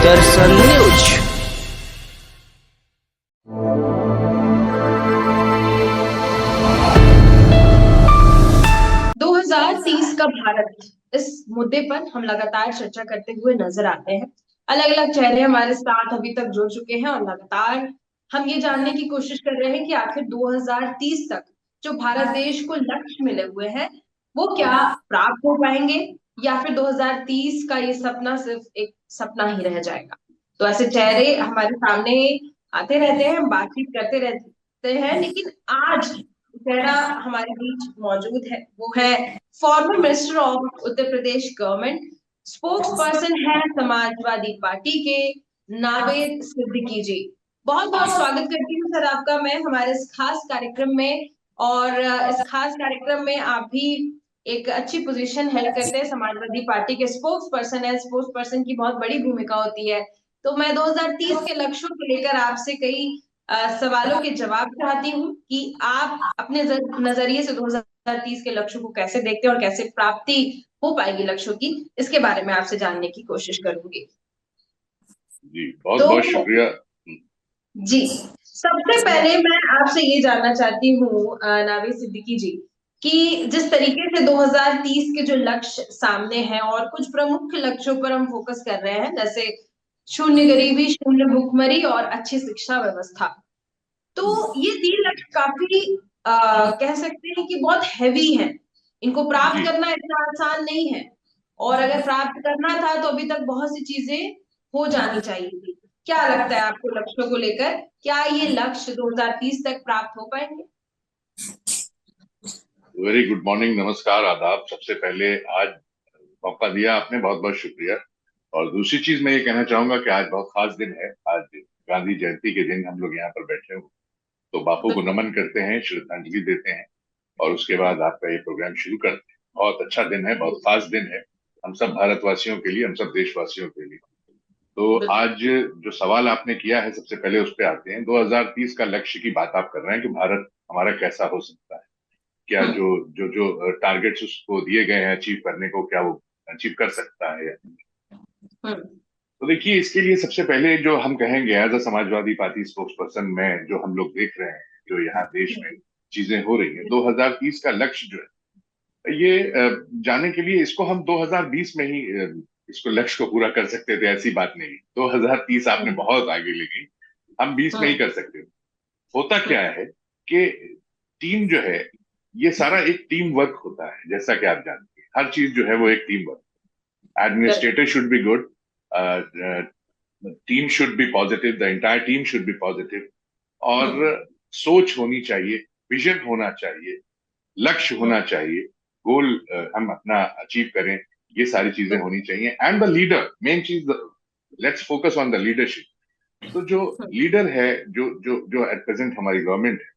दर्शन news. 2030 का भारत, इस मुद्दे पर हम लगातार चर्चा करते हुए नजर आते हैं। अलग अलग चेहरे हमारे साथ अभी तक जुड़ चुके हैं और लगातार हम ये जानने की कोशिश कर रहे हैं कि आखिर 2030 तक जो भारत देश को लक्ष्य मिले हुए हैं वो क्या प्राप्त हो पाएंगे, या फिर 2030 का ये सपना सिर्फ एक सपना ही रह जाएगा। तो ऐसे चेहरे हमारे सामने आते रहते हैं, हम बातचीत करते रहते हैं, लेकिन आज चेहरा हमारे बीच मौजूद है, वो है former minister of Uttar Pradesh government, spokes person है समाजवादी पार्टी के नावेद सिद्दीकी जी। बहुत बहुत स्वागत करती हूँ सर आपका मैं हमारे इस खास कार्यक्रम में। और इस खास कार्यक्रम में आप भी एक अच्छी पोजीशन हेल्ड करते हैं, समाजवादी पार्टी के स्पोक्स पर्सन है। स्पोक्स पर्सन की बहुत बड़ी भूमिका होती है। तो मैं 2030 के लक्ष्यों को लेकर आपसे कई सवालों के जवाब चाहती हूँ कि आप अपने नजरिए से 2030 के लक्ष्यों को कैसे देखते हैं और कैसे प्राप्ति हो पाएगी लक्ष्यों की, इसके बारे में आपसे जानने की कोशिश करूंगी। जी बहुत तो बहुत शुक्रिया। जी, सबसे पहले मैं आपसे ये जानना चाहती हूँ नावेद सिद्दीकी जी, कि जिस तरीके से 2030 के जो लक्ष्य सामने हैं और कुछ प्रमुख लक्ष्यों पर हम फोकस कर रहे हैं, जैसे शून्य गरीबी, शून्य भुखमरी और अच्छी शिक्षा व्यवस्था, तो ये 3 लक्ष्य काफी कह सकते हैं कि बहुत हैवी हैं। इनको प्राप्त जी करना इतना आसान नहीं है, और अगर प्राप्त करना था तो अभी तक बहुत सी चीजें हो जानी चाहिए थी। क्या लगता है आपको लक्ष्यों को लेकर, क्या ये लक्ष्य 2030 तक प्राप्त हो पाएंगे? वेरी गुड मॉर्निंग, नमस्कार, आदाब। सबसे पहले आज मौका दिया आपने, बहुत बहुत शुक्रिया। और दूसरी चीज मैं ये कहना चाहूंगा कि आज बहुत खास दिन है। आज गांधी जयंती के दिन हम लोग यहाँ पर बैठे हुए, तो बापू को नमन करते हैं, श्रद्धांजलि देते हैं और उसके बाद आपका ये प्रोग्राम शुरू करते हैं। बहुत अच्छा दिन है, बहुत खास दिन है हम सब भारतवासियों के लिए, हम सब देशवासियों के लिए। तो आज जो सवाल आपने किया है, सबसे पहले उस पर आते हैं। 2030 का लक्ष्य की बात आप कर रहे हैं कि भारत हमारा कैसा हो सकता है, क्या जो जो जो टारगेट्स उसको दिए गए हैं अचीव करने को, क्या वो अचीव कर सकता है। तो देखिए, इसके लिए सबसे पहले जो हम कहेंगे as a Samajwadi Party spokesperson में, जो हम लोग देख रहे हैं जो यहाँ देश में चीजें हो रही हैं, 2030 का लक्ष्य जो है ये जाने के लिए इसको हम 2020 में ही इसको लक्ष्य को पूरा कर सकते थे, ऐसी बात नहीं। 2030 आपने बहुत आगे ले गई, हम 20 में ही कर सकते थे। होता क्या है कि टीम जो है, ये सारा एक टीम वर्क होता है, जैसा कि आप जानते हैं हर चीज जो है वो एक team work. Administrator should be good, team should be positive, the entire team should be positive, और सोच होनी चाहिए, विजन होना चाहिए, लक्ष्य होना चाहिए, गोल हम अपना अचीव करें, ये सारी चीजें होनी चाहिए। एंड द लीडर, मेन चीज, let's focus on the leadership. तो जो लीडर है, जो जो जो एट प्रेजेंट हमारी गवर्नमेंट है,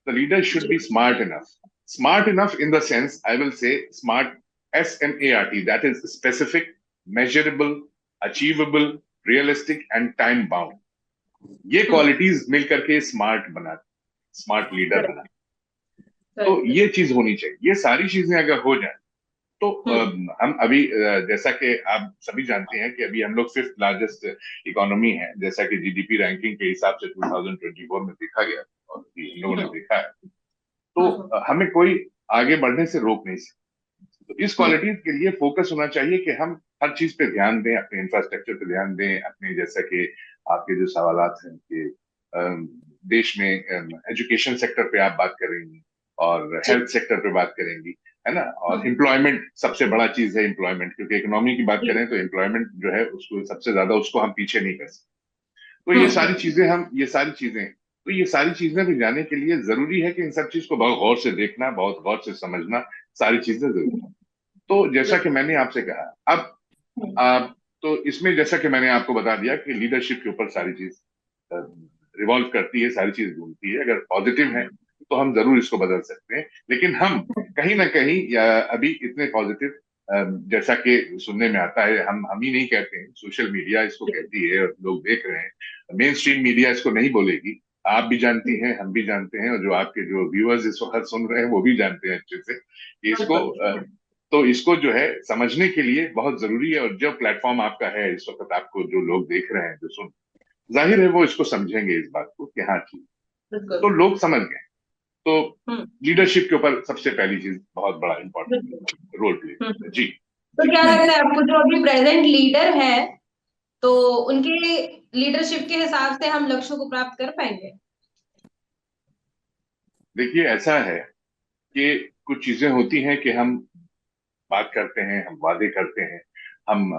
the leader should be smart enough. Smart enough in the sense, I will say smart, SMART, that is specific, measurable, achievable, realistic and time bound. ये qualities मिलकर के स्मार्ट बना, स्मार्ट लीडर बना। तो ये चीज होनी चाहिए। ये सारी चीजें अगर हो जाए तो हम अभी जैसा कि आप सभी जानते हैं कि अभी हम लोग 5th लार्जेस्ट इकोनॉमी है, जैसा कि जीडीपी रैंकिंग के हिसाब से 2024 में देखा गया और हम लोगों ने देखा है। तो हमें कोई आगे बढ़ने से रोक नहीं सकता। तो इस क्वालिटीज के लिए फोकस होना चाहिए कि हम हर चीज पे ध्यान दें, अपने इंफ्रास्ट्रक्चर पे ध्यान दें, अपने जैसा कि आपके जो सवालात हैं कि देश में एजुकेशन सेक्टर पे आप बात करेंगी और हेल्थ सेक्टर पे बात करेंगी, है ना। और एम्प्लॉयमेंट सबसे बड़ा चीज है, एम्प्लॉयमेंट, क्योंकि इकोनॉमी की बात करें तो एम्प्लॉयमेंट जो है उसको सबसे ज्यादा उसको हम पीछे नहीं कर सकते। तो ये सारी चीजें भी जाने के लिए जरूरी है कि इन सब चीज को बहुत गौर से देखना, बहुत गौर से समझना, सारी चीजें जरूरी है। तो जैसा कि मैंने आपसे कहा, अब तो इसमें जैसा कि मैंने आपको बता दिया कि लीडरशिप के ऊपर सारी चीज रिवॉल्व करती है, सारी चीज घूमती है। अगर पॉजिटिव है तो हम जरूर इसको बदल सकते हैं, लेकिन हम कहीं ना कहीं अभी इतने पॉजिटिव, जैसा कि सुनने में आता है, हम ही नहीं कहते हैं, सोशल मीडिया इसको कहती है और लोग देख रहे हैं। मेन स्ट्रीम मीडिया इसको नहीं बोलेगी, आप भी जानती हैं, हम भी जानते हैं, और जो आपके जो व्यूअर्स इस वक्त सुन रहे हैं वो भी जानते हैं अच्छे से कि इसको तो इसको जो है समझने के लिए बहुत जरूरी है, और जो प्लेटफॉर्म आपका है इस वक्त, आपको जो लोग देख रहे हैं, जो सुन, जाहिर है वो इसको समझेंगे इस बात को कि हाँ ठीक, बिल्कुल। तो लोग समझ गए। तो हम्म। लीडरशिप के ऊपर सबसे पहली चीज बहुत बड़ा बिल्कुल। इंपॉर्टेंट रोल प्ले करता है। जी। तो जी। क्या लगता है आपको, जो अभी प्रेजेंट लीडर है, तो उनके लीडरशिप के हिसाब से हम लक्ष्यों को प्राप्त कर पाएंगे? देखिए ऐसा है कि कुछ चीजें होती हैं कि हम बात करते हैं, हम वादे करते हैं, हम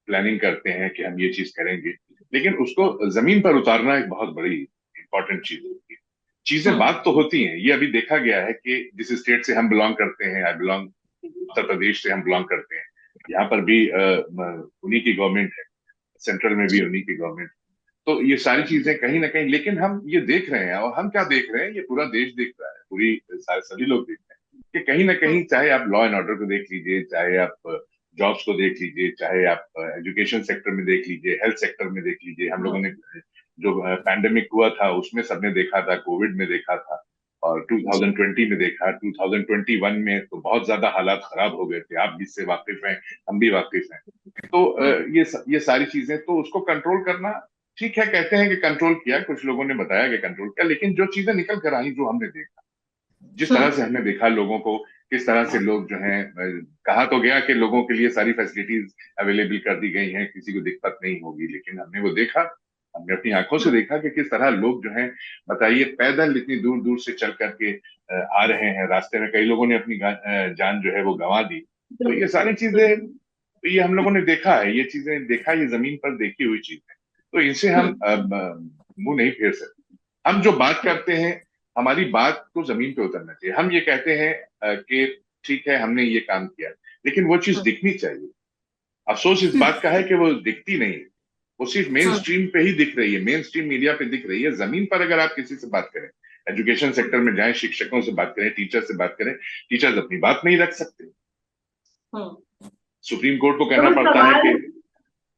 प्लानिंग करते हैं कि हम ये चीज करेंगे, लेकिन उसको जमीन पर उतारना एक बहुत बड़ी इंपॉर्टेंट चीज होती है। चीजें हम्म। बात तो होती हैं, ये अभी देखा गया है कि जिस स्टेट से हम बिलोंग करते हैं, आई बिलोंग, उत्तर प्रदेश से हम बिलोंग करते हैं, यहाँ पर भी उन्हीं की गवर्नमेंट है, सेंट्रल में भी जी। उन्हीं की गवर्नमेंट। तो ये सारी चीजें कहीं ना कहीं, लेकिन हम ये देख रहे हैं, और हम क्या देख रहे हैं, ये पूरा देश देख रहा है, पूरी सारे सभी लोग देख रहे हैं कि कहीं ना कहीं, चाहे आप लॉ एंड ऑर्डर को देख लीजिए, चाहे आप जॉब्स को देख लीजिए, चाहे आप एजुकेशन सेक्टर में देख लीजिए, हेल्थ सेक्टर में देख लीजिए, हम लोगों ने जो पैंडेमिक हुआ था उसमें सबने देखा था, कोविड में देखा था, और जी। 2020 में देखा, 2021 में तो बहुत ज्यादा हालात खराब हो गए थे, आप भी इससे वाकिफ हैं, हम भी वाकिफ हैं। तो ये सारी चीजें, तो उसको कंट्रोल करना ठीक है, कहते हैं कि कंट्रोल किया, कुछ लोगों ने बताया कि कंट्रोल किया, लेकिन जो चीजें निकल कर आई, जो हमने देखा, जिस तरह से हमने देखा लोगों को, किस तरह से लोग जो हैं, कहा तो गया कि लोगों के लिए सारी फैसिलिटीज अवेलेबल कर दी गई हैं, किसी को दिक्कत नहीं होगी, लेकिन हमने वो देखा, हमने अपनी आंखों से देखा कि किस तरह लोग जो हैं, बताइए, पैदल इतनी दूर दूर से चल करके आ रहे हैं, रास्ते में कई लोगों ने अपनी जान जो है वो गंवा दी। तो ये सारी चीजें, तो ये हम लोगों ने देखा है, ये चीजें देखा, ये जमीन पर देखी हुई चीज है, तो इनसे हम मुंह नहीं फेर सकते। हम जो बात करते हैं, हमारी बात को जमीन पे उतरना चाहिए। हम ये कहते हैं कि ठीक है हमने ये काम किया, लेकिन वो चीज दिखनी चाहिए। अफसोस इस बात का है कि वो दिखती नहीं है, वो सिर्फ मेन स्ट्रीम पे ही दिख रही है, मेन स्ट्रीम मीडिया पे दिख रही है। जमीन पर अगर आप किसी से बात करें, एजुकेशन सेक्टर में जाएं, शिक्षकों से बात करें, टीचर से बात करें, टीचर्स अपनी बात नहीं रख सकते। सुप्रीम कोर्ट को तो कहना पड़ता है कि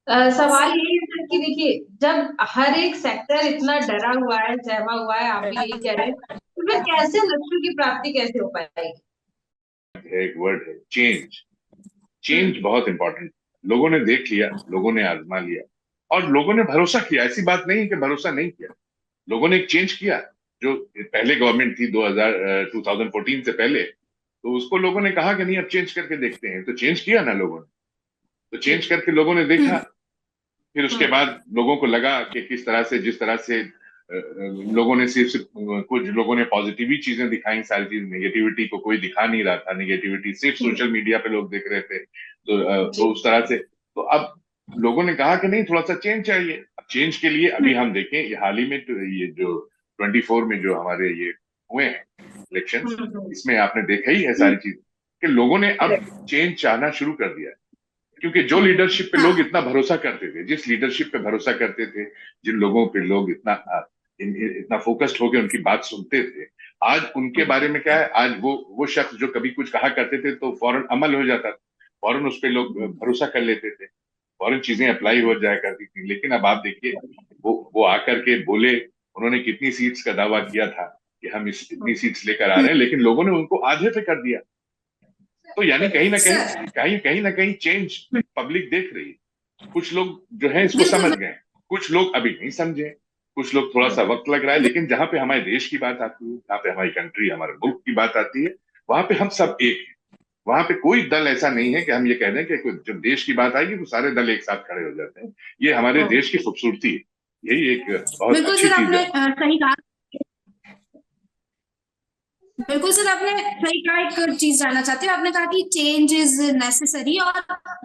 सवाल यही है सर कि देखिए, जब हर एक सेक्टर इतना डरा हुआ है, सहमा हुआ है, आप भी यही कह रहे हैं, तो फिर कैसे लक्ष्यों की प्राप्ति कैसे हो पाएगी? एक वर्ड है, चेंज। चेंज हम्म। बहुत इंपॉर्टेंट। लोगों ने देख लिया, लोगों ने आजमा लिया, और लोगों ने भरोसा किया। ऐसी बात नहीं है कि भरोसा नहीं किया, लोगों ने एक चेंज किया। जो पहले गवर्नमेंट थी 2014 से पहले, तो उसको लोगों ने कहा कि नहीं अब चेंज करके देखते हैं, तो चेंज किया ना लोगों ने, तो चेंज करके लोगों ने देखा। फिर उसके हम्म। बाद लोगों को लगा कि किस तरह से, जिस तरह से लोगों ने सिर्फ कुछ लोगों ने पॉजिटिव ही चीजें दिखाई, सारी चीज नेगेटिविटी को कोई दिखा नहीं रहा था, नेगेटिविटी सिर्फ सोशल मीडिया पे लोग देख रहे थे। जी। तो उस तरह से, तो अब लोगों ने कहा कि नहीं थोड़ा सा चेंज चाहिए। अब चेंज के लिए अभी हम देखें, ये हाल ही में तो ये जो 24 में जो हमारे ये हुए हैं इलेक्शंस, इसमें आपने देखा ही है सारी चीज, कि लोगों ने अब करेक्ट। चेंज चाहना शुरू कर दिया। क्योंकि जो लीडरशिप पे लोग इतना भरोसा करते थे, जिस लीडरशिप पे भरोसा करते थे, जिन लोगों पे लोग इतना इतना फोकस्ड होकर उनकी बात सुनते थे, आज उनके बारे में क्या है, आज वो शख्स जो कभी कुछ कहा करते थे तो फौरन अमल हो जाता था, फौरन उस पे लोग भरोसा कर लेते थे, फौरन चीजें अप्लाई हो जाया करती थी। लेकिन अब आप देखिए, वो आकर के बोले, उन्होंने कितनी सीट्स का दावा किया था कि हम इतनी सीट्स लेकर आ रहे हैं, लेकिन लोगों ने उनको आधे पे कर दिया। तो यानी कहीं ना कहीं, सर कहीं ना कहीं चेंज पब्लिक देख रही है। कुछ लोग जो है इसको समझ बिल्कुल गए, कुछ लोग अभी नहीं समझे, कुछ लोग थोड़ा सा वक्त लग रहा है, लेकिन जहां पे हमारे देश की बात आती है, जहां पे हमारी कंट्री, हमारे मुल्क की बात आती है, वहां पे हम सब एक हैं। वहां पे कोई दल ऐसा नहीं है कि हम ये कह दें कि जब देश की बात आएगी तो सारे दल एक साथ खड़े हो जाते हैं। ये हमारे देश की खूबसूरती है, यही एक बहुत बिल्कुल अच्छी सर चीज आपने है। सही कहा। बिल्कुल सर आपने सही कहा। एक चीज जानना चाहती हूँ, आपने कहा कि चेंज इज नेसेसरी और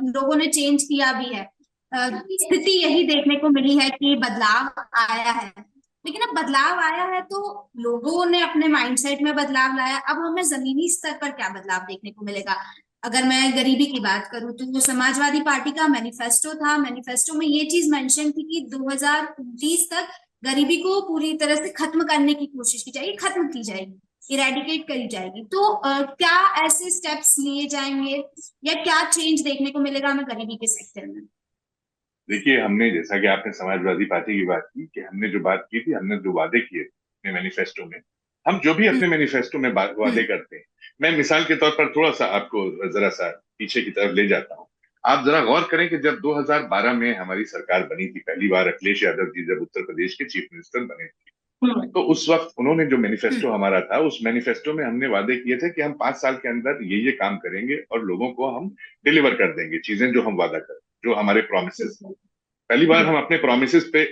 लोगों ने चेंज किया भी है। स्थिति यही देखने को मिली है कि बदलाव आया है, लेकिन अब बदलाव आया है तो लोगों ने अपने माइंडसेट में बदलाव लाया। अब हमें जमीनी स्तर पर क्या बदलाव देखने को मिलेगा? अगर मैं गरीबी की बात करूं तो वो समाजवादी पार्टी का मैनिफेस्टो था, मैनिफेस्टो में ये चीज मेंशन थी कि 2029 तक गरीबी को पूरी तरह से खत्म करने की कोशिश की जाएगी, खत्म की जाएगी, इरेडिकेट करी जाएगी। तो क्या ऐसे स्टेप्स लिए जाएंगे या क्या चेंज देखने को मिलेगा हमें गरीबी के सेक्टर में? देखिए, हमने जैसा कि आपने समाजवादी पार्टी की बात की, कि हमने जो बात की थी, हमने जो वादे किए थे अपने मैनिफेस्टो में, हम जो भी अपने मैनिफेस्टो में वादे करते हैं, मैं मिसाल के तौर पर थोड़ा सा आपको जरा सा पीछे की तरफ ले जाता हूँ। आप जरा गौर करें कि जब 2012 में हमारी सरकार बनी थी पहली बार, अखिलेश यादव जी जब उत्तर प्रदेश के चीफ मिनिस्टर बने थे, तो उस वक्त उन्होंने जो मैनिफेस्टो हमारा था, उस मैनिफेस्टो में हमने वादे किए थे कि हम 5 साल के अंदर ये काम करेंगे और लोगों को हम डिलीवर कर देंगे चीजें जो हम वादा करें, जो हमारे प्रोमिसेस। पहली बार हम अपने प्रोमिसेस पे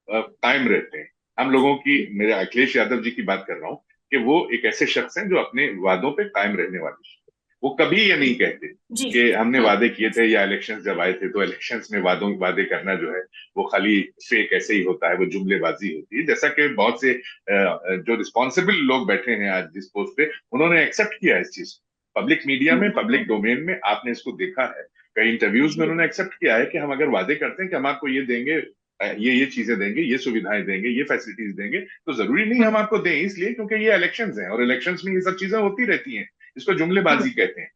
कायम रहते हैं। हम लोगों की, मेरे अखिलेश यादव जी की बात कर रहा हूँ कि वो एक ऐसे शख्स हैं जो अपने वादों पे कायम रहने वाले। वो कभी ये नहीं कहते कि हमने वादे किए थे, या इलेक्शंस जब आए थे तो इलेक्शंस में वादे करना जो है वो खाली फेक ऐसे ही होता है, वो जुमलेबाजी होती है। जैसा कि बहुत से जो रिस्पॉन्सिबल लोग बैठे हैं आज जिस पोस्ट पे, उन्होंने एक्सेप्ट किया है इस चीज। पब्लिक मीडिया में, पब्लिक डोमेन में आपने इसको देखा है, कई इंटरव्यूज में उन्होंने एक्सेप्ट किया है कि हम अगर वादे करते हैं कि हम आपको ये देंगे, ये चीजें देंगे, ये सुविधाएं देंगे, ये फैसिलिटीज देंगे, तो जरूरी नहीं हम आपको दें इसलिए क्योंकि ये इलेक्शंस हैं और इलेक्शंस में ये सब चीजें होती रहती हैं। इसको जुमलेबाजी कहते हैं।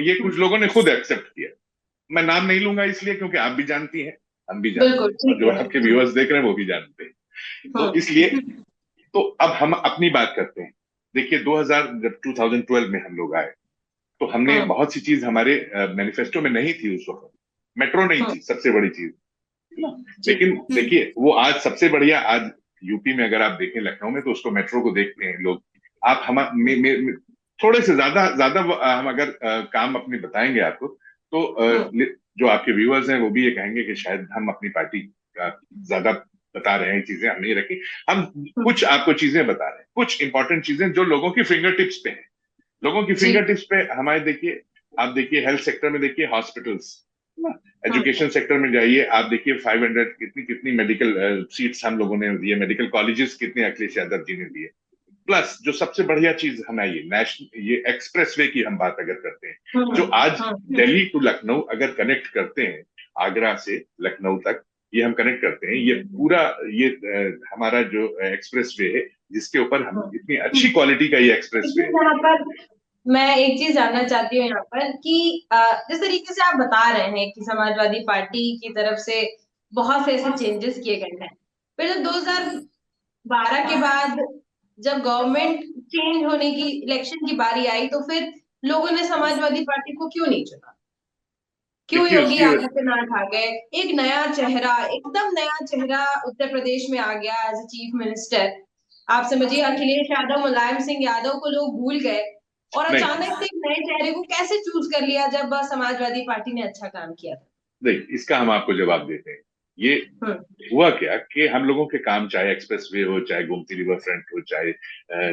ये कुछ लोगों ने खुद एक्सेप्ट किया। मैं नाम नहीं लूंगा इसलिए क्योंकि आप भी जानती हैं, हम भी जानते हैं, और जो आपके व्यूअर्स देख रहे हैं वो भी जानते हैं। तो इसलिए तो अब हम अपनी बात करते हैं। देखिए 2012 में हम लोग आए तो हमने बहुत सी चीज हमारे मैनिफेस्टो में नहीं थी। उस वक्त मेट्रो नहीं थी, सबसे बड़ी चीज। लेकिन देखिए वो आज सबसे बढ़िया, आज यूपी में अगर आप देखें लखनऊ में, तो उसको मेट्रो को देखते हैं लोग। आप हम थोड़े से ज्यादा ज्यादा हम अगर काम अपने बताएंगे आपको तो जो आपके व्यूअर्स हैं वो भी ये कहेंगे कि शायद हम अपनी पार्टी का ज्यादा बता रहे हैं, चीजें हम नहीं रखी। हम कुछ आपको चीजें बता रहे हैं, कुछ इंपॉर्टेंट चीजें जो लोगों की फिंगर टिप्स पे है। लोगों की फिंगर टिप्स पे हमारे, देखिए आप देखिए हेल्थ सेक्टर में, देखिए हॉस्पिटल्स, एजुकेशन सेक्टर में जाइए, आप देखिए 500 कितनी कितनी मेडिकल सीट्स हम लोगों ने दिए, मेडिकल कॉलेजेस कितने अखिलेश यादव जी ने दिए। प्लस जो सबसे बढ़िया चीज हमें ये नेशनल, ये एक्सप्रेसवे की हम बात अगर करते हैं, जो आज दिल्ली टू लखनऊ अगर कनेक्ट करते हैं, आगरा से लखनऊ तक ये हम कनेक्ट करते हैं, ये पूरा ये हमारा जो एक्सप्रेसवे है जिसके ऊपर हम इतनी अच्छी क्वालिटी का ये एक्सप्रेसवे है। मैं एक चीज जानना चाहती हूँ यहाँ पर कि जिस तरीके से आप बता रहे हैं कि समाजवादी पार्टी की तरफ से बहुत से ऐसे चेंजेस किए गए हैं, फिर जब 2012 के बाद जब गवर्नमेंट चेंज होने की, इलेक्शन की बारी आई, तो फिर लोगों ने समाजवादी पार्टी को क्यों नहीं चुना? क्यों योगी आदित्यनाथ आ गए? एक नया चेहरा, एकदम नया चेहरा उत्तर प्रदेश में आ गया एज ए चीफ मिनिस्टर। आप समझिए अखिलेश यादव, मुलायम सिंह यादव को लोग भूल गए और अचानक से नए चेहरे को कैसे चूज कर लिया जब समाजवादी पार्टी ने अच्छा काम किया था? नहीं, इसका हम आपको जवाब देते हैं। ये हुआ क्या कि हम लोगों के काम, चाहे एक्सप्रेसवे हो, चाहे गोमती रिवर फ्रंट हो, चाहे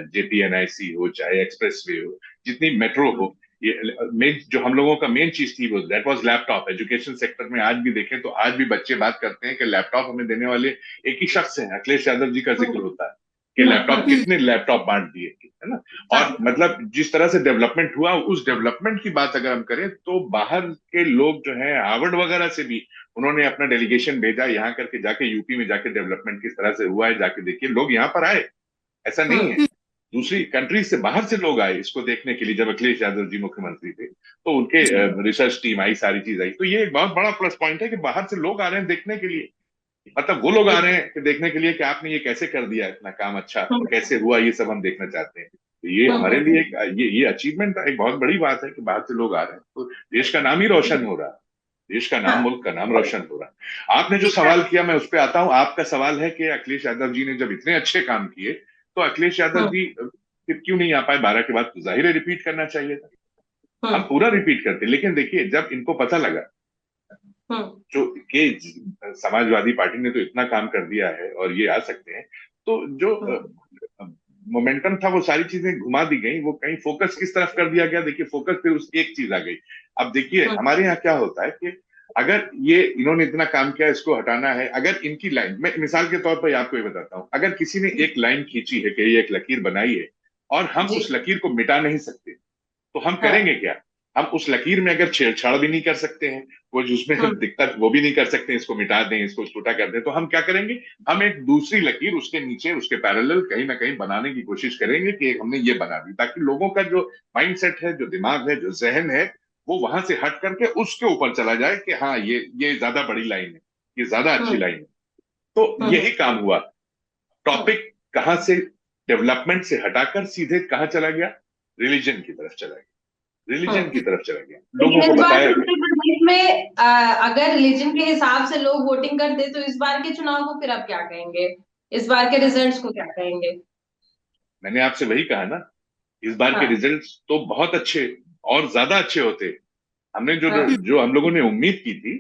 JPNIC हो, चाहे एक्सप्रेसवे हो, जितनी मेट्रो हो, ये मेन जो हम लोगों का मेन चीज थी वो that was laptop. Education sector में आज भी देखें तो आज भी बच्चे बात करते हैं कि लैपटॉप हमें देने वाले एक ही शख्स हैं, अखिलेश यादव जी का जिक्र होता है कि लैपटॉप, कितने लैपटॉप बांट दिए, है ना। और मतलब जिस तरह से डेवलपमेंट हुआ, उस डेवलपमेंट की बात अगर हम करें तो बाहर के लोग जो हैं, हार्वर्ड वगैरह से भी उन्होंने अपना डेलीगेशन भेजा यहाँ करके, जाके यूपी में जाके डेवलपमेंट किस तरह से हुआ है जाके देखिए। लोग यहाँ पर आए, ऐसा नहीं है, दूसरी कंट्री से, बाहर से लोग आए इसको देखने के लिए। जब अखिलेश यादव जी मुख्यमंत्री थे तो उनके रिसर्च टीम आई, सारी चीज आई। तो ये एक बहुत बड़ा प्लस पॉइंट है कि बाहर से लोग आ रहे हैं देखने के लिए। मतलब वो लोग आ रहे हैं कि देखने के लिए कि आपने ये कैसे कर दिया, इतना काम अच्छा कैसे हुआ, ये सब हम देखना चाहते हैं। तो ये हमारे लिए ये अचीवमेंट एक बहुत बड़ी बात है कि बाहर से लोग आ रहे हैं, तो देश का नाम ही रोशन हो रहा है, देश का नाम, मुल्क का नाम रोशन हो रहा है। आपने जो सवाल किया मैं उस पर आता हूं। आपका सवाल है कि अखिलेश यादव जी ने जब इतने अच्छे काम किए तो अखिलेश यादव जी फिर क्यों नहीं आ पाए 12 के बाद? तो जाहिर है रिपीट करना चाहिए था, हम पूरा रिपीट करते। लेकिन देखिए जब इनको पता लगा जो कि समाजवादी पार्टी ने तो इतना काम कर दिया है और ये आ सकते हैं, तो जो मोमेंटम था वो सारी चीजें घुमा दी गई। वो कहीं फोकस किस तरफ कर दिया गया, देखिए फोकस फिर उस एक चीज आ गई। अब देखिए हमारे यहाँ क्या होता है कि अगर ये इन्होंने इतना काम किया, इसको हटाना है, अगर इनकी लाइन, मैं मिसाल के तौर पर आपको ये बताता हूँ, अगर किसी ने एक लाइन खींची है कि ये एक लकीर बनाई है और हम उस लकीर को मिटा नहीं सकते, तो हम करेंगे क्या? हम उस लकीर में अगर छेड़छाड़ भी नहीं कर सकते हैं, वो जिसमें दिक्कत वो भी नहीं कर सकते, इसको मिटा दें, इसको छोटा कर दें, तो हम क्या करेंगे? हम एक दूसरी लकीर उसके नीचे, उसके पैरेलल कहीं ना कहीं बनाने की कोशिश करेंगे कि हमने ये बना दी, ताकि लोगों का जो माइंडसेट है, जो दिमाग है, जो जहन है, वो वहां से हट करके उसके ऊपर चला जाए कि हाँ ये ज्यादा बड़ी लाइन है, ये ज्यादा अच्छी लाइन है। तो यही काम हुआ। टॉपिक कहां से डेवलपमेंट से हटाकर सीधे कहाँ चला गया, रिलीजन की तरफ चला गया, रिलीजन की तरफ चला गया। लेकिन लोगों को इस बार बताया उत्तर प्रदेश में अगर रिलीजन के हिसाब से लोग वोटिंग करते तो इस बार के चुनाव को फिर आप क्या कहेंगे, इस बार के रिजल्ट्स को क्या कहेंगे? मैंने आपसे वही कहा ना, इस बार के हाँ रिजल्ट्स तो बहुत अच्छे और ज्यादा अच्छे होते। हमने जो हाँ। जो हम लोगों ने उम्मीद की थी,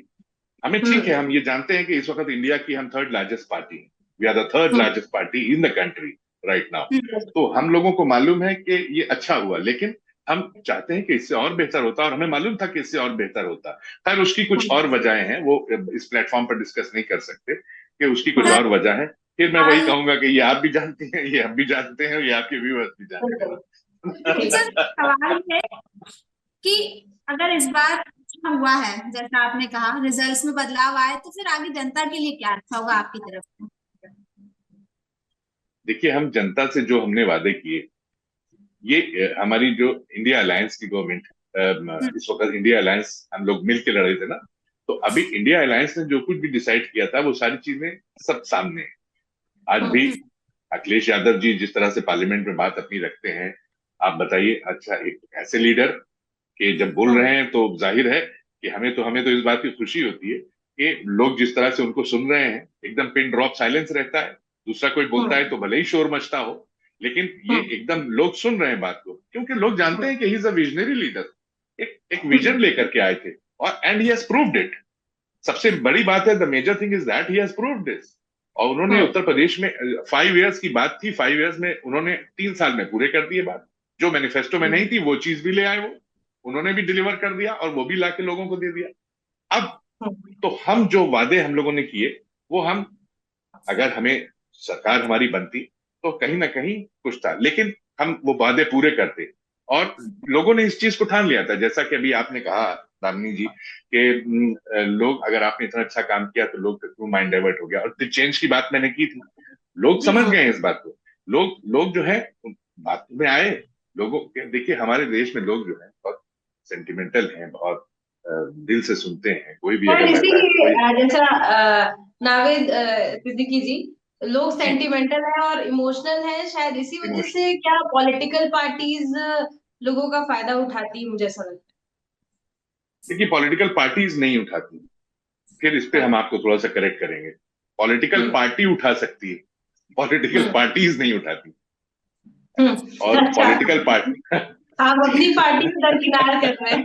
हमें ठीक है, हम्म हम ये जानते हैं कि इस वक्त इंडिया की हम थर्ड लार्जेस्ट पार्टी हैं, we are the third hmm largest party in the country right now. Hmm, तो हम लोगों को मालूम है कि ये अच्छा हुआ, लेकिन हम चाहते हैं कि इससे और बेहतर होता, और हमें मालूम था कि इससे और बेहतर होता। खैर उसकी कुछ और वजहें हैं, वो इस प्लेटफॉर्म पर डिस्कस नहीं कर सकते कि उसकी कुछ हम्म। और वजह है। फिर मैं वही आज कहूंगा कि ये आप भी जानते हैं, ये हम भी जानते हैं, और ये आपके व्यूअर्स भी जानते बिल्कुल हैं। ठीक। सर सवाल है कि अगर इस बार अच्छा हुआ है जैसा आपने कहा, रिजल्ट्स में बदलाव आए, तो फिर आगे जनता के लिए क्या अच्छा होगा आपकी तरफ से? देखिए, हम जनता से जो हमने वादे किए, ये हमारी जो इंडिया अलायंस की गवर्नमेंट, हम्म, इस वक्त इंडिया अलायंस हम लोग मिल के लड़ रहे थे ना, तो अभी इंडिया अलायंस ने जो कुछ भी डिसाइड किया था वो सारी चीजें सब सामने है। आज भी हम्म, अखिलेश यादव जी जिस तरह से पार्लियामेंट में बात अपनी रखते हैं, आप बताइए, अच्छा एक ऐसे लीडर के जब बोल रहे हैं तो जाहिर है कि हमें तो इस बात की खुशी होती है कि लोग जिस तरह से उनको सुन रहे हैं, एकदम पिन ड्रॉप साइलेंस रहता है। दूसरा कोई बोलता है तो भले ही शोर मचता हो, लेकिन ये एकदम लोग सुन रहे हैं बात को, क्योंकि लोग जानते हैं कि he is a visionary leader. एक विजन लेकर के आए थे, और and he has proved it. सबसे बड़ी बात है, the major thing is that he has proved this. और उन्होंने उत्तर प्रदेश में 5 इयर्स की बात थी, 5 इयर्स में उन्होंने 3 साल में पूरे कर दिए बात। जो मैनिफेस्टो में नहीं थी वो चीज भी ले आए, वो उन्होंने भी डिलीवर कर दिया, और वो भी लाके लोगों को दे दिया। अब तो हम जो वादे हम लोगों ने किए, वो हम, अगर हमें सरकार हमारी बनती तो कहीं ना कहीं कुछ था, लेकिन हम वो वादे पूरे करते। और लोगों ने इस चीज को ठान लिया था, जैसा कि अभी आपने कहा दामिनी जी, कि लोग, अगर आपने इतना अच्छा काम किया तो लोग क्यों माइंड डाइवर्ट हो गया, और फिर चेंज की बात मैंने की थी। लोग समझ गए इस बात को। लोग लोग जो है बात में आए। लोगों के, देखिए हमारे देश में लोग जो है बहुत सेंटिमेंटल हैं, बहुत दिल से सुनते हैं, कोई भी शायद अगर लड़ रहा है कोई। जैसा नावेद सिद्दीकी जी, लोग जी, सेंटिमेंटल है और इमोशनल है, शायद इसी वजह इमोशन, से क्या पॉलिटिकल पार्टीज लोगों का फायदा उठाती है, मुझे ऐसा लगता देखिए पॉलिटिकल पार्टीज नहीं उठाती। फिर इस पे है। हम आपको थोड़ा सा करेक्ट करेंगे। पॉलिटिकल हम्म पार्टी उठा सकती है, पॉलिटिकल हम्म पार्टीज नहीं उठाती। और अच्छा, पॉलिटिकल पार्टी आप अपनी पार्टी को दरकिनार कर रहे हैं।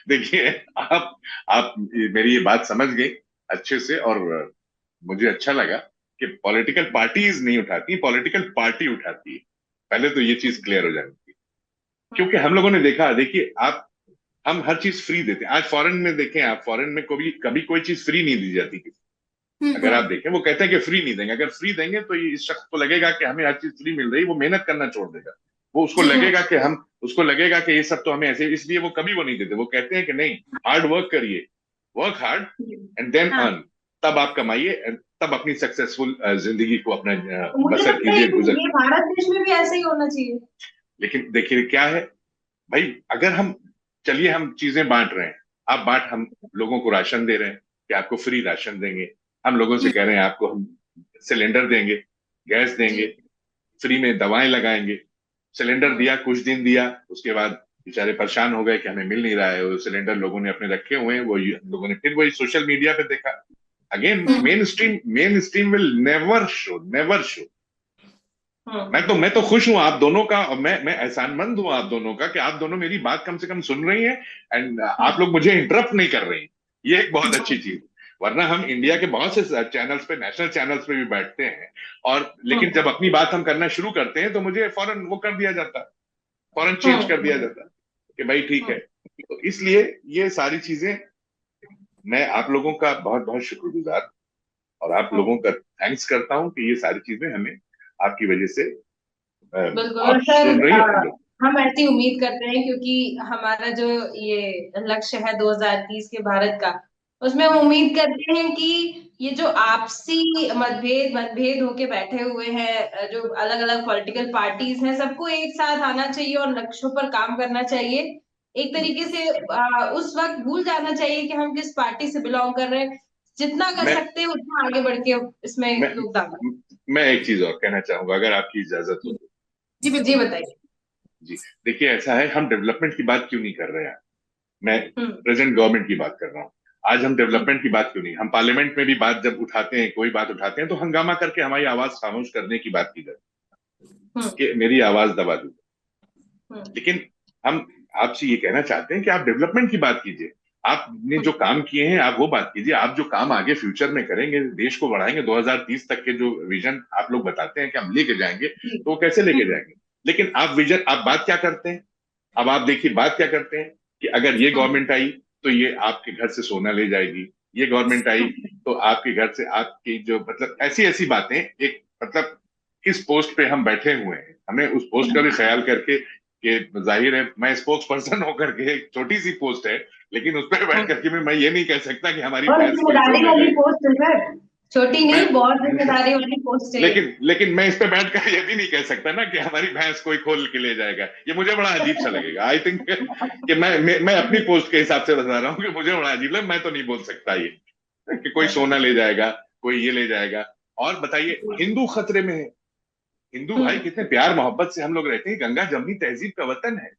देखिए, आप मेरी ये बात समझ गई अच्छे से, और मुझे अच्छा लगा कि पॉलिटिकल पार्टीज नहीं उठाती, पॉलिटिकल पार्टी उठाती है। पहले तो ये चीज क्लियर हो जानी चाहिए, क्योंकि हम लोगों ने देखा, देखिए आप, हम हर चीज फ्री देते हैं। आज फॉरेन में देखें आप, फॉरेन में कभी कभी कोई चीज फ्री नहीं दी जाती। अगर आप देखें, वो कहते हैं कि फ्री नहीं देंगे। अगर फ्री देंगे तो ये इस शख्स को लगेगा कि हमें हर चीज फ्री मिल रही, वो मेहनत करना छोड़ देगा। वो उसको लगेगा कि हम, उसको लगेगा कि ये सब तो हमें ऐसे, इसलिए वो कभी वो नहीं देते। वो कहते हैं कि नहीं, हार्ड वर्क करिए, वर्क हार्ड एंड देन हाँ, अर्न। तब आप कमाइए, तब अपनी सक्सेसफुल जिंदगी को अपना तो मुझे बसर लगता है कीजिए, गुजर। ये भारत देश में भी ऐसा ही होना चाहिए। लेकिन देखिए क्या है भाई, अगर हम, चलिए हम चीजें बांट रहे हैं, आप बांट, हम लोगों को राशन दे रहे हैं कि आपको फ्री राशन देंगे। हम लोगों से कह रहे हैं आपको हम सिलेंडर देंगे, गैस जी। देंगे, फ्री में दवाएं लगाएंगे। सिलेंडर दिया, कुछ दिन दिया, उसके बाद बेचारे परेशान हो गए कि हमें मिल नहीं रहा है। वो सिलेंडर लोगों ने अपने रखे हुए हैं, वो हम लोगों ने फिर वही सोशल मीडिया पे देखा। Again main stream will never show. मैं तो खुश हूं आप दोनों का, और मैं एहसानमंद हूं आप दोनों का कि आप दोनों मेरी बात कम से कम सुन रही हैं, एंड आप लोग मुझे इंटरप्ट नहीं कर रही हैं। ये एक बहुत अच्छी चीज। वरना हम इंडिया के बहुत से चैनल्स पे, नेशनल चैनल्स पे भी बैठते हैं, और लेकिन जब अपनी बात हम करना शुरू करते हैं तो मुझे फौरन वो कर दिया जाता है, फौरन चेंज कर दिया जाता है कि भाई ठीक है। तो इसलिए ये सारी चीजें, मैं आप लोगों का बहुत बहुत शुक्रगुजार, और आप लोगों का थैंक्स करता हूं कि ये सारी चीजें हमें आपकी वजह से, बिल्कुल। और आप सर सुन रही हैं हम लोग। हम ऐसी उम्मीद करते हैं, क्योंकि हमारा जो ये लक्ष्य है 2030 के भारत का, उसमें हम उम्मीद करते हैं कि ये जो आपसी मतभेद होके बैठे हुए हैं, जो अलग अलग पॉलिटिकल पार्टीज हैं, सबको एक साथ आना चाहिए और लक्ष्यों पर काम करना चाहिए। एक तरीके से उस वक्त भूल जाना चाहिए कि हम किस पार्टी से बिलोंग कर रहे हैं। जितना कर मैं सकते हैं उतना आगे बढ़ के इसमें मैं योगदान दें। मैं एक चीज और कहना चाहूंगा, अगर आपकी इजाजत हो तो। जी जी बिल्कुल। बताइए। जी, देखिए ऐसा है, हम डेवलपमेंट की बात क्यों नहीं कर रहे हैं? मैं हम्म प्रेजेंट गवर्नमेंट की बात कर रहा हूँ। आज हम हम्म डेवलपमेंट की बात क्यों नहीं, हम पार्लियामेंट में भी बात जब उठाते हैं, कोई बात उठाते हैं तो हंगामा करके हमारी आवाज खामोश करने की बात की जाती हम्म है कि मेरी आवाज दबा दी। हम्म लेकिन हम आपसे ये कहना चाहते हैं कि आप डेवलपमेंट की बात कीजिए। आपने जो हम्म काम किए हैं आप वो बात कीजिए। आप जो काम आगे फ्यूचर में करेंगे, देश को बढ़ाएंगे, 2030 तक के जो विजन आप लोग बताते हैं कि हम लेके जाएंगे, जी तो वो कैसे लेके हम्म जाएंगे? लेकिन आप विजन, आप बात क्या करते हैं? अब आप देखिए बात क्या करते हैं कि अगर ये हम्म गवर्नमेंट आई तो ये आपके घर से सोना ले जाएगी, ये गवर्नमेंट आई तो आपके घर से आपकी जो मतलब ऐसी ऐसी बातें, एक मतलब किस पोस्ट पे हम बैठे हुए हैं, हमें उस पोस्ट का भी ख्याल करके कि जाहिर है मैं स्पोक्स पर्सन होकर के, एक छोटी सी पोस्ट है लेकिन उस पर बैठ हम्म। करके मैं ये नहीं कह सकता कि हमारी और भैंस कोई खो जिम्मेदारी ले वाली जाएगी। पोस्ट है सर, छोटी मैं नहीं, बहुत जिम्मेदारी वाली पोस्ट है ये। लेकिन मैं इस पे बैठकर ये भी नहीं कह सकता ना कि हमारी भैंस कोई खोल के ले जाएगा, ये मुझे बड़ा अजीब सा लगेगा। आई थिंक कि मैं अपनी पोस्ट के हिसाब से बता रहा हूँ कि मुझे बड़ा अजीब लगे, मैं तो नहीं बोल सकता ये कि कोई सोना ले जाएगा, कोई ये ले जाएगा। और बताइए, हिंदू खतरे में है। हिंदू भाई हम्म कितने प्यार मोहब्बत से हम लोग रहते हैं, गंगा जमनी तहजीब का वतन है।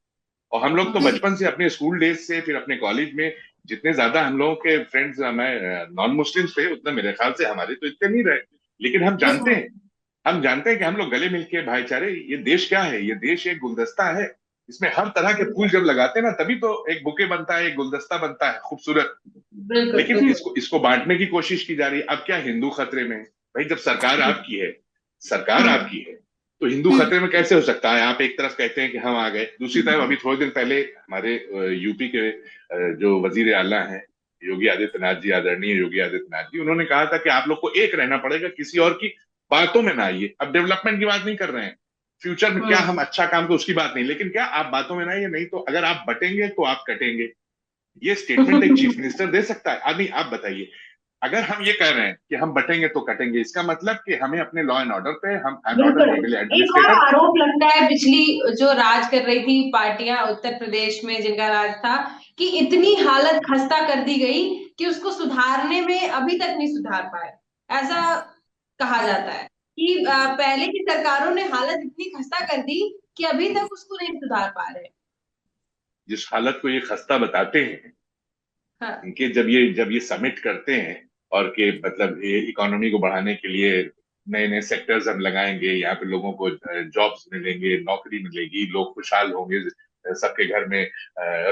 और हम लोग तो हम्म बचपन से अपने स्कूल डेज से फिर अपने कॉलेज में जितने ज्यादा हम लोगों के फ्रेंड्स, मैं नॉन मुस्लिम्स थे उतने मेरे ख्याल से हमारे तो इतने नहीं रहे। लेकिन हम्म हम जानते हैं कि हम लोग गले मिलके भाईचारे, ये देश क्या है? ये देश एक गुलदस्ता है। इसमें हर तरह के फूल जब लगाते हैं ना तभी तो एक बुके बनता है, एक गुलदस्ता बनता है खूबसूरत। बिल्कुल लेकिन बिल्कुल। इसको इसको बांटने की कोशिश की जा रही है। अब क्या हिंदू खतरे में है? भाई जब सरकार आपकी है, सरकार हम्म आपकी है, तो हिंदू हम्म खतरे में कैसे हो सकता है? आप एक तरफ कहते हैं कि हम आ गए, दूसरी तरफ अभी थोड़े दिन पहले हमारे यूपी के जो वजीर आला हैं, योगी आदित्यनाथ जी, आदरणीय योगी आदित्यनाथ जी, उन्होंने कहा था कि आप लोग को एक रहना पड़ेगा, किसी और की बातों में ना आइए। अब डेवलपमेंट की बात नहीं कर रहे हैं, फ्यूचर में क्या हम्म। हम अच्छा काम को उसकी बात नहीं, लेकिन क्या आप बातों में ना आइए, नहीं तो अगर आप बटेंगे तो आप कटेंगे। ये स्टेटमेंट एक चीफ मिनिस्टर दे सकता है? नहीं, आप बताइए, अगर हम ये कह रहे हैं कि हम बटेंगे तो कटेंगे, इसका मतलब कि हमें अपने लॉ एंड ऑर्डर पे, हम एंड ऑर्डर बिल्कुल। लेवल एक और एडमिनिस्ट्रेटर। आरोप लगता है पिछली जो राज कर रही थी पार्टियां उत्तर प्रदेश में जिनका राज था, कि इतनी हालत खस्ता कर दी गई कि उसको सुधारने में अभी तक नहीं सुधार पाए। ऐसा कहा जाता है कि पहले की सरकारों ने हालत इतनी खस्ता कर दी कि अभी तक उसको नहीं सुधार पा रहे। जिस हालत को ये खस्ता बताते हैं, हाँ। इनके जब ये समिट करते हैं और के मतलब ये इकोनॉमी को बढ़ाने के लिए नए नए सेक्टर्स हम लगाएंगे, यहाँ पे लोगों को जॉब्स मिलेंगे, नौकरी मिलेगी, लोग खुशहाल होंगे, सबके घर में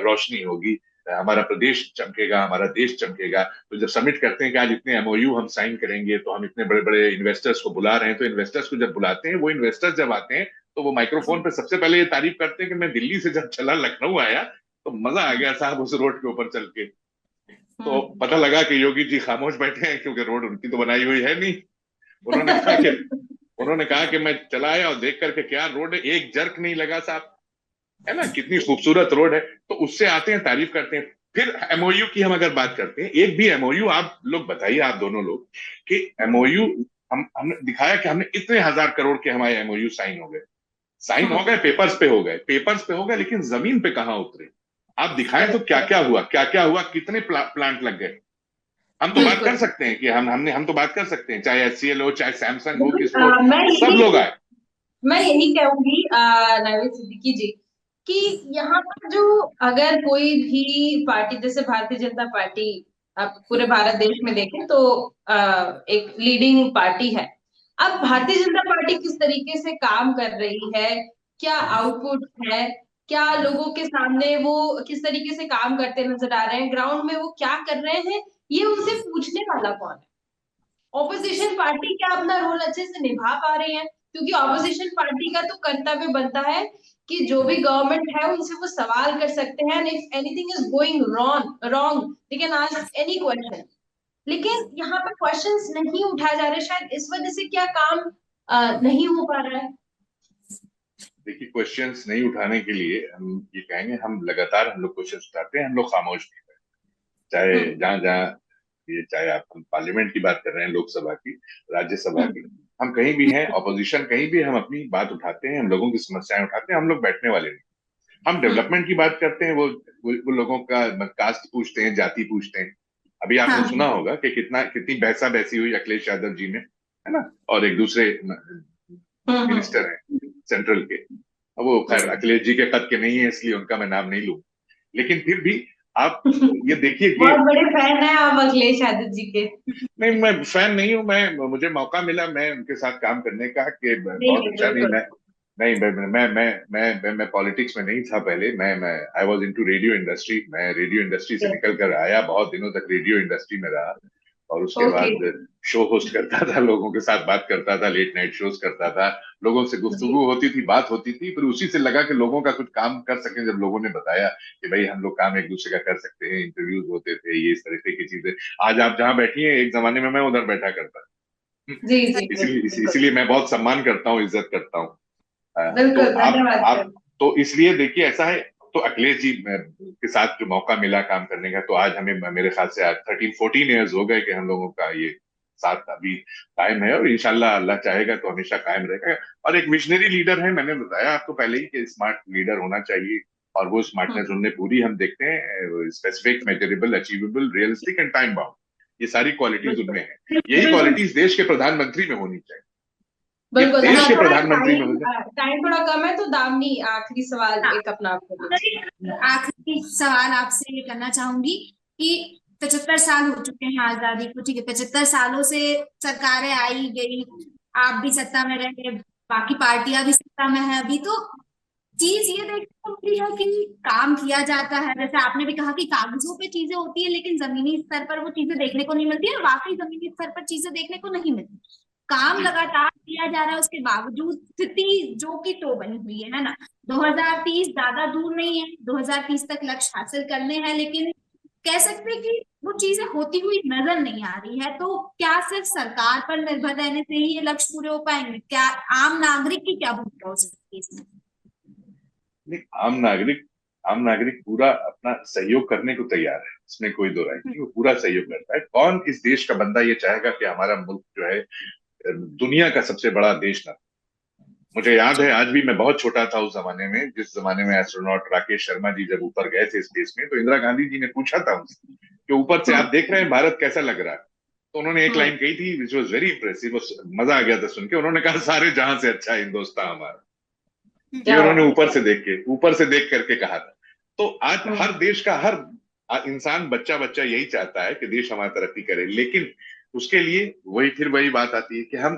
रोशनी होगी, हमारा प्रदेश चमकेगा, हमारा देश चमकेगा। तो जब सबमिट करते हैं कि आज इतने एमओयू हम साइन करेंगे, तो हम इतने बड़े बड़े इन्वेस्टर्स को बुला रहे हैं, तो इन्वेस्टर्स को जब बुलाते हैं, वो इन्वेस्टर्स जब आते हैं तो वो माइक्रोफोन पे सबसे पहले ये तारीफ करते हैं कि मैं दिल्ली से जब चला लखनऊ आया तो मजा आ गया साहब उस रोड के ऊपर चल के। तो हम्म पता लगा कि योगी जी खामोश बैठे हैं क्योंकि रोड उनकी तो बनाई हुई है नहीं। उन्होंने कहा कि उन्होंने कहा कि मैं चला आया और देख करके, क्या रोड है, एक जर्क नहीं लगा साहब, है ना, कितनी खूबसूरत रोड है। तो उससे आते हैं, तारीफ करते हैं। फिर एमओयू की हम अगर बात करते हैं, एक भी एमओयू आप लोग बताइए, आप दोनों लोग, कि एमओयू हमने दिखाया कि हमने इतने हजार करोड़ के हमारे एमओयू साइन हो गए, साइन हो हम्म गए, पेपर्स पे हो गए, पेपर्स पे हो गए, लेकिन जमीन पे कहाँ उतरे? आप दिखाएं तो क्या क्या हुआ, क्या क्या हुआ, कितने प्लांट लग गए? हम तो बात कर बिल्कुल सकते हैं कि हम तो बात कर सकते हैं, चाहे एचसीएल हो, चाहे सैमसंग हो, बिल्कुल। किसको, सब लोग आए। मैं यही कहूंगी नावेद सिद्दीकी जी, कि यहाँ पर जो अगर कोई भी पार्टी जैसे भारतीय जनता पार्टी आप पूरे भारत देश में देखें तो एक लीडिंग पार्टी है। अब भारतीय जनता पार्टी किस तरीके से काम कर रही है, क्या आउटपुट है, क्या लोगों के सामने वो किस तरीके से काम करते नजर आ रहे हैं, ग्राउंड में वो क्या कर रहे हैं, ये उनसे पूछने वाला कौन है? ऑपोजिशन पार्टी क्या अपना रोल अच्छे से निभा पा रही है? क्योंकि ऑपोजिशन पार्टी का तो कर्तव्य बनता है कि जो भी गवर्नमेंट है उनसे वो सवाल कर सकते हैं, if anything is going wrong wrong they can ask any question. लेकिन यहाँ पे क्वेश्चंस नहीं उठाए जा रहे, शायद इस वजह से क्या काम नहीं हो पा रहा है। देखिए, क्वेश्चंस नहीं उठाने के लिए हम ये कहेंगे, हम लगातार हम लोग क्वेश्चंस उठाते हैं, हम लोग खामोश नहीं रहे। चाहे हम्म जहां जहां ये, चाहे आप हम पार्लियामेंट की बात कर रहे हैं, लोकसभा की, राज्यसभा की, हम कहीं भी हैं, ऑपोजिशन कहीं भी, हम अपनी बात उठाते हैं, हम लोगों की समस्याएं उठाते हैं, हम लोग बैठने वाले नहीं। हम हम्म डेवलपमेंट की बात करते हैं, वो लोगों का कास्ट पूछते हैं, जाति पूछते हैं। अभी आपने हाँ सुना होगा कि कितनी बहसा बहसी हुई अखिलेश यादव जी में, है ना, और एक दूसरे हम्म। मिनिस्टर हैं सेंट्रल के। अब वो खैर अखिलेश जी के कद के नहीं है, इसलिए उनका मैं नाम नहीं लूं, लेकिन फिर भी आप ये देखिए कि बहुत बड़े फैन है आप अखिलेश यादव जी के। नहीं, मैं फैन नहीं हूं, मैं मुझे मौका मिला मैं उनके साथ काम करने का कि नहीं बहुत नहीं अच्छा। नहीं, बिल्कुल। मैं नहीं मैं पॉलिटिक्स में नहीं था पहले। मैं I was into radio industry. मैं रेडियो इंडस्ट्री से निकल कर आया, बहुत दिनों तक रेडियो इंडस्ट्री में रहा, और उसके ओके। बाद शो होस्ट करता था, लोगों के साथ बात करता था, लेट नाइट शोज करता था, लोगों से जी गुफ्तगू होती थी, बात होती थी। फिर उसी से लगा कि लोगों का कुछ काम कर सकें। जब लोगों ने बताया कि भाई हम लोग काम एक दूसरे का कर सकते हैं, इंटरव्यूज होते थे, ये इस तरह की चीजें। आज आप जहां बैठी हैं, एक जमाने में मैं उधर बैठा करता। जी जी इसलिए बिल्कुल बिल्कुल। इसलिए मैं बहुत सम्मान करता हूँ, इज्जत करता हूँ। तो बिल्कुल धन्यवाद आप सर। तो इसलिए देखिए ऐसा है। तो अखिलेश जी के साथ जो मौका मिला काम करने का, तो आज हमें मेरे ख्याल से आज 13-14 ईयर्स हो गए कि हम लोगों का ये साथ अभी कायम है, और इंशाल्लाह अल्लाह चाहेगा तो हमेशा कायम रहेगा। और एक विजनरी लीडर है, मैंने बताया आपको पहले ही कि स्मार्ट लीडर होना चाहिए, और वो स्मार्टनेस हम्म, उनने पूरी हम देखते हैं, specific, measurable, achievable, realistic and time bound, ये सारी क्वालिटीज बिल्कुल उनमें है। यही बिल्कुल क्वालिटीज देश के प्रधानमंत्री में होनी चाहिए। ये बिल्कुल। देश हाँ के थोड़ा प्रधानमंत्री में होनी चाहिए। टाइम थोड़ा कम है तो दामनी आखिरी सवाल हाँ। एक अपना आपको दीजिए। आखिरी सवाल आपसे ये करना चाहूंगी कि 75 साल हो चुके हैं आजादी को, ठीक है, 75 सालों से सरकारें आई गई, आप भी सत्ता में रहे, बाकी पार्टियां भी सत्ता में है अभी, तो चीज ये देखने को मिली है कि काम किया जाता है, जैसे आपने भी कहा कि कागजों पे चीजें होती है लेकिन जमीनी स्तर पर वो चीजें देखने को नहीं मिलती है, वाकई जमीनी स्तर पर चीजें देखने को नहीं मिलती। काम जी लगातार किया जा रहा है, उसके बावजूद स्थिति जो की तो बनी हुई है ना। 2030 ज्यादा दूर नहीं है, 2030 तक लक्ष्य हासिल करने हैं, लेकिन कह सकते हैं कि वो चीजें होती हुई नजर नहीं आ रही है। तो क्या सिर्फ सरकार पर निर्भर रहने से ही ये लक्ष्य पूरे हो पाएंगे? क्या आम नागरिक की क्या भूमिका हो सकती है इसमें? नहीं, आम नागरिक पूरा अपना सहयोग करने को तैयार है, इसमें कोई दो राय नहीं, वो पूरा सहयोग करता है। कौन इस देश का बंदा ये चाहेगा कि हमारा मुल्क जो है दुनिया का सबसे बड़ा देश ना। मुझे याद है, आज भी मैं बहुत छोटा था उस जमाने में, जिस जमाने में एस्ट्रोनॉट राकेश शर्मा जी जब ऊपर गए थे स्पेस में, तो इंदिरा गांधी जी ने पूछा था उनसे कि ऊपर से आप देख रहे हैं भारत कैसा लग रहा है। तो उन्होंने एक हम्म, लाइन कही थी विच वॉज वेरी इंप्रेसिव, मजा आ गया था सुन के। उन्होंने कहा सारे जहां से अच्छा हिंदुस्तान हमारा। ये क्या उन्होंने बात ऊपर से देख करके कहा था। तो आज है। हर देश का हर इंसान, बच्चा बच्चा यही चाहता है कि देश हमारा तरक्की करे, लेकिन उसके लिए फिर वही बात आती है कि हम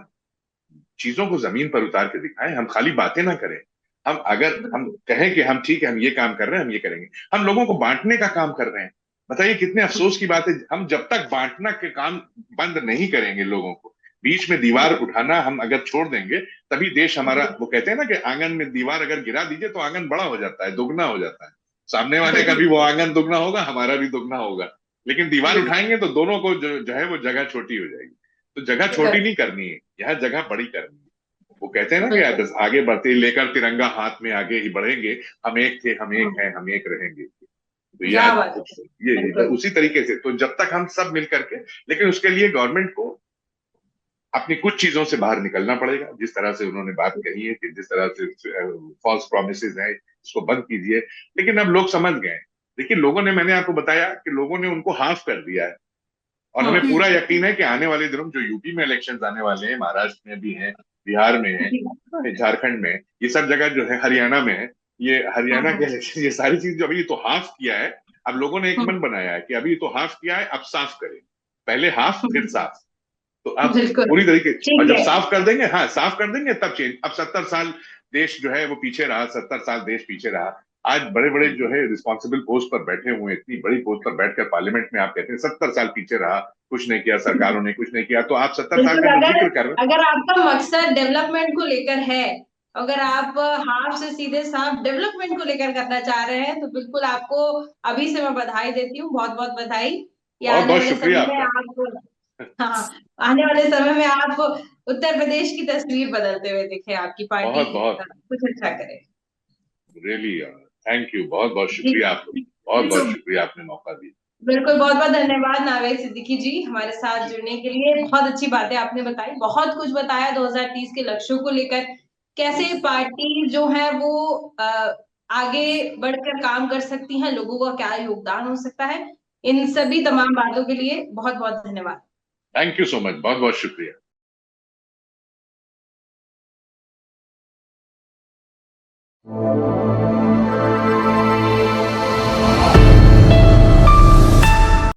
चीजों को जमीन पर उतार के दिखाएं, हम खाली बातें ना करें। अगर हम बिल्कुल कहें कि हम ठीक है, हम ये काम कर रहे हैं, हम ये करेंगे, हम लोगों को बांटने का काम कर रहे हैं। बताइए कितने अफसोस की बात है, हम जब तक बांटना के काम बंद नहीं करेंगे, लोगों को बीच में दीवार उठाना हम अगर छोड़ देंगे, तभी देश हमारा, वो कहते हैं ना कि आंगन में दीवार अगर गिरा दीजिए तो आंगन बड़ा हो जाता है, दुगना हो जाता है। सामने वाले का भी वो आंगन दुगना होगा, हमारा भी दुगना होगा। लेकिन दीवार बिल्कुल उठाएंगे तो दोनों को जो है वो जगह छोटी हो जाएगी। तो जगह छोटी नहीं करनी है, यह जगह बड़ी करनी है। वो कहते हैं ना कि बिल्कुल। आगे बढ़ते लेकर तिरंगा हाथ में आगे ही बढ़ेंगे, हम एक थे, हम एक हैं, हम एक रहेंगे। तो ये क्या आज बात है। ये बिल्कुल उसी तरीके से, तो जब तक हम सब मिल करके, लेकिन उसके लिए गवर्नमेंट को अपनी कुछ चीजों से बाहर निकलना पड़ेगा, जिस तरह से उन्होंने बात कही है कि जिस तरह से फॉल्स प्रोमिसेस है, इसको बंद कीजिए। लेकिन अब लोग समझ गए। देखिए लोगों ने, मैंने आपको बताया कि लोगों ने उनको हाफ कर दिया है, और हमें हम्म, पूरा यकीन है कि आने वाले दिनों में जो यूपी में इलेक्शंस आने वाले हैं, महाराष्ट्र में भी हैं, बिहार में जी है, झारखंड में, ये सब जगह जो है, हरियाणा में है, ये हरियाणा के हम्म, इलेक्शन, ये सारी चीज जो अभी तो हाफ किया है। अब लोगों ने एक हम्म, मन बनाया है कि अभी तो हाफ किया है, अब साफ करें। पहले हाफ फिर हम्म, साफ। तो अब बिल्कुल पूरी तरीके, और ठीक जब है। साफ कर देंगे, हाँ साफ कर देंगे, तब चेंज। अब 70 साल देश जो है वो पीछे रहा, 70 साल देश पीछे रहा। आज बड़े बड़े जो है रिस्पॉन्सिबल पोस्ट पर बैठे हुए, इतनी बड़ी पोस्ट पर बैठकर पार्लियामेंट में आप कहते हैं 70 साल पीछे रहा, कुछ नहीं किया, सरकारों ने कुछ नहीं किया। तो आप 70 साल बिल्कुल का जो अगर जिक्र कर रहे हैं। अगर आपका मकसद डेवलपमेंट को लेकर है, अगर आप हाफ से सीधे साफ डेवलपमेंट को लेकर करना चाह रहे हैं, तो बिल्कुल आपको अभी से मैं बधाई देती हूँ, बहुत बहुत बधाई। या बहुत आने बहुत वाले शुक्रिया समय में आपका। आप, हाँ, आने वाले समय में आप उत्तर प्रदेश की तस्वीर बदलते हुए दिखे, आपकी पार्टी बहुत बहुत कुछ अच्छा करे। रियली थैंक यू, बहुत बहुत जी शुक्रिया आपको। बहुत तो बहुत शुक्रिया, आपने मौका दिया। बिल्कुल, बहुत बहुत धन्यवाद नावेद सिद्दीकी जी हमारे साथ जी जुड़ने के लिए। बहुत अच्छी बातें आपने बताई, बहुत कुछ बताया 2030 के लक्ष्यों को लेकर, जी कैसे पार्टी जो है वो आगे बढ़कर काम कर सकती है, लोगों का क्या योगदान हो सकता है। इन सभी तमाम बातों के लिए बहुत बहुत धन्यवाद। थैंक यू सो मच, बहुत बहुत शुक्रिया।